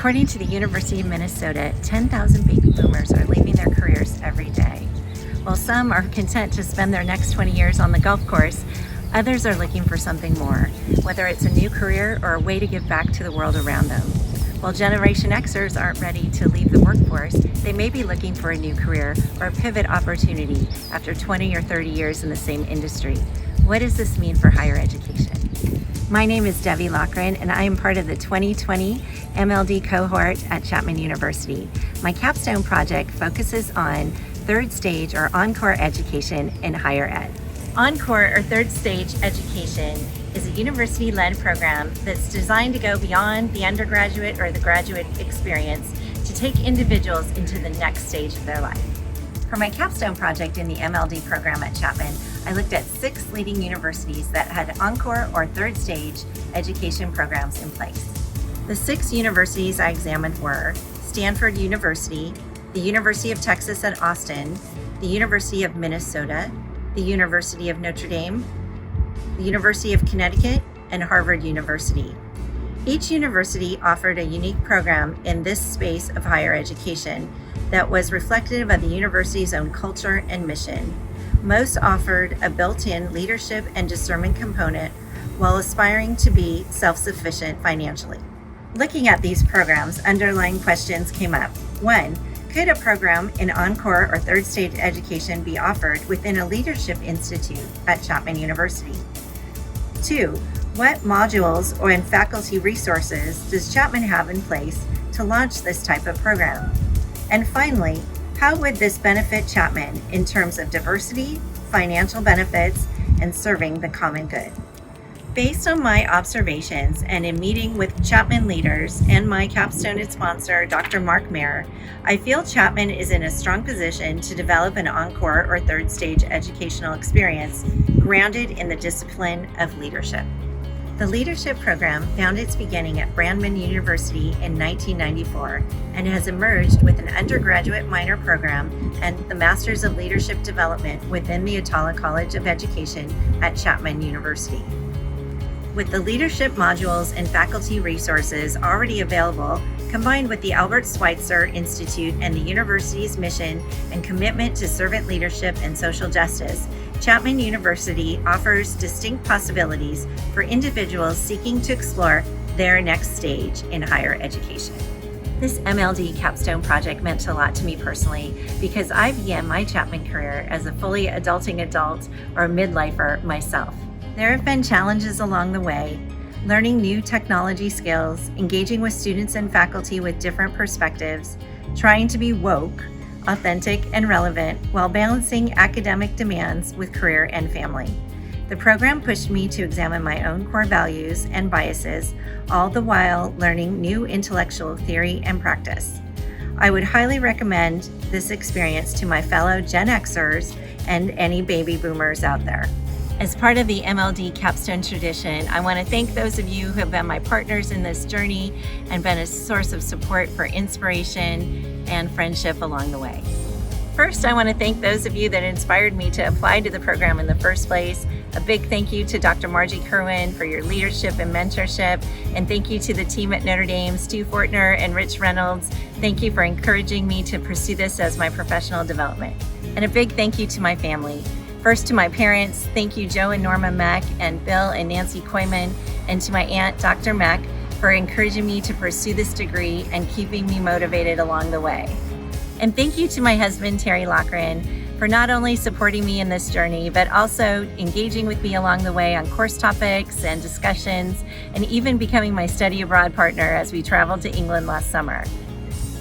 According to the University of Minnesota, 10,000 baby boomers are leaving their careers every day. While some are content to spend their next 20 years on the golf course, others are looking for something more, whether it's a new career or a way to give back to the world around them. While Generation Xers aren't ready to leave the workforce, they may be looking for a new career or a pivot opportunity after 20 or 30 years in the same industry. What does this mean for higher education? My name is Debbie Loughran, and I am part of the 2020 MLD cohort at Chapman University. My capstone project focuses on third stage or Encore education in higher ed. Encore, or third stage education, is a university-led program that's designed to go beyond the undergraduate or the graduate experience to take individuals into the next stage of their life. For my capstone project in the MLD program at Chapman, I looked at 6 leading universities that had Encore or third stage education programs in place. The 6 universities I examined were Stanford University, the University of Texas at Austin, the University of Minnesota, the University of Notre Dame, the University of Connecticut, and Harvard University. Each university offered a unique program in this space of higher education that was reflective of the university's own culture and mission. Most offered a built-in leadership and discernment component while aspiring to be self-sufficient financially. Looking at these programs, underlying questions came up. 1. Could a program in Encore or third stage education be offered within a leadership institute at Chapman University? 2. What modules or and faculty resources does Chapman have in place to launch this type of program? And finally, how would this benefit Chapman in terms of diversity, financial benefits, and serving the common good? Based on my observations and in meeting with Chapman leaders and my capstone sponsor, Dr. Mark Mayer, I feel Chapman is in a strong position to develop an Encore or third stage educational experience grounded in the discipline of leadership. The leadership program found its beginning at Brandman University in 1994 and has emerged with an undergraduate minor program and the Masters of Leadership Development within the Atala College of Education at Chapman University. With the leadership modules and faculty resources already available, combined with the Albert Schweitzer Institute and the university's mission and commitment to servant leadership and social justice, Chapman University offers distinct possibilities for individuals seeking to explore their next stage in higher education. This MLD capstone project meant a lot to me personally because I began my Chapman career as a fully adulting adult or midlifer myself. There have been challenges along the way, learning new technology skills, engaging with students and faculty with different perspectives, trying to be woke, authentic, and relevant while balancing academic demands with career and family. The program pushed me to examine my own core values and biases, all the while learning new intellectual theory and practice. I would highly recommend this experience to my fellow Gen Xers and any baby boomers out there. As part of the MLD capstone tradition, I want to thank those of you who have been my partners in this journey and been a source of support for inspiration and friendship along the way. First, I want to thank those of you that inspired me to apply to the program in the first place. A big thank you to Dr. Margie Kerwin for your leadership and mentorship, and thank you to the team at Notre Dame, Stu Fortner and Rich Reynolds. Thank you for encouraging me to pursue this as my professional development. And a big thank you to my family. First, to my parents, thank you Joe and Norma Mack and Bill and Nancy Koyman, and to my aunt, Dr. Mack, for encouraging me to pursue this degree and keeping me motivated along the way. And thank you to my husband, Terry Loughran, for not only supporting me in this journey, but also engaging with me along the way on course topics and discussions, and even becoming my study abroad partner as we traveled to England last summer.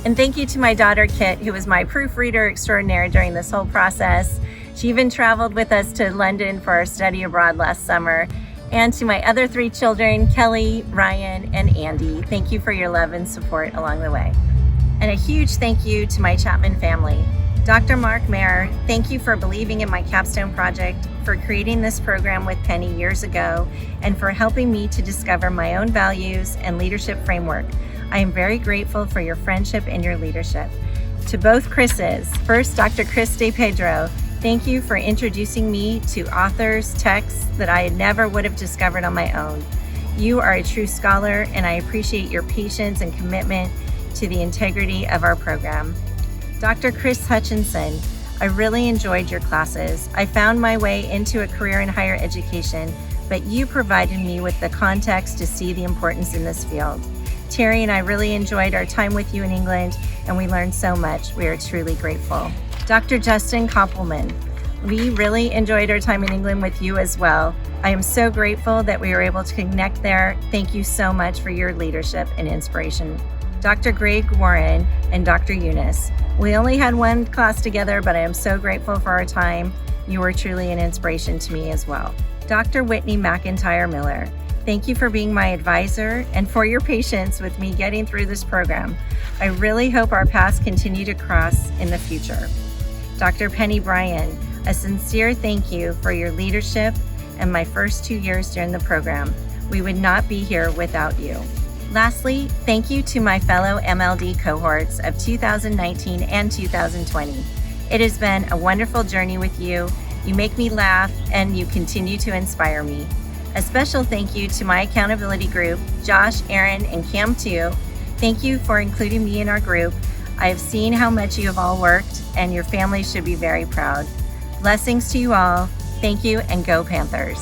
And thank you to my daughter, Kit, who was my proofreader extraordinaire during this whole process. She even traveled with us to London for our study abroad last summer. And to my other 3 children, Kelly, Ryan, and Andy, thank you for your love and support along the way. And a huge thank you to my Chapman family. Dr. Mark Mayer, thank you for believing in my capstone project, for creating this program with Penny years ago, and for helping me to discover my own values and leadership framework. I am very grateful for your friendship and your leadership. To both Chris's, first Dr. Chris De Pedro, thank you for introducing me to authors, texts that I never would have discovered on my own. You are a true scholar, and I appreciate your patience and commitment to the integrity of our program. Dr. Chris Hutchinson, I really enjoyed your classes. I found my way into a career in higher education, but you provided me with the context to see the importance in this field. Terry and I really enjoyed our time with you in England, and we learned so much. We are truly grateful. Dr. Justin Koppelman, we really enjoyed our time in England with you as well. I am so grateful that we were able to connect there. Thank you so much for your leadership and inspiration. Dr. Greg Warren and Dr. Eunice, we only had one class together, but I am so grateful for our time. You were truly an inspiration to me as well. Dr. Whitney McIntyre Miller, thank you for being my advisor and for your patience with me getting through this program. I really hope our paths continue to cross in the future. Dr. Penny Bryan, a sincere thank you for your leadership and my first 2 years during the program. We would not be here without you. Lastly, thank you to my fellow MLD cohorts of 2019 and 2020. It has been a wonderful journey with you. You make me laugh and you continue to inspire me. A special thank you to my accountability group, Josh, Aaron, and Cam too. Thank you for including me in our group. I have seen how much you have all worked, and your family should be very proud. Blessings to you all. Thank you, and go Panthers.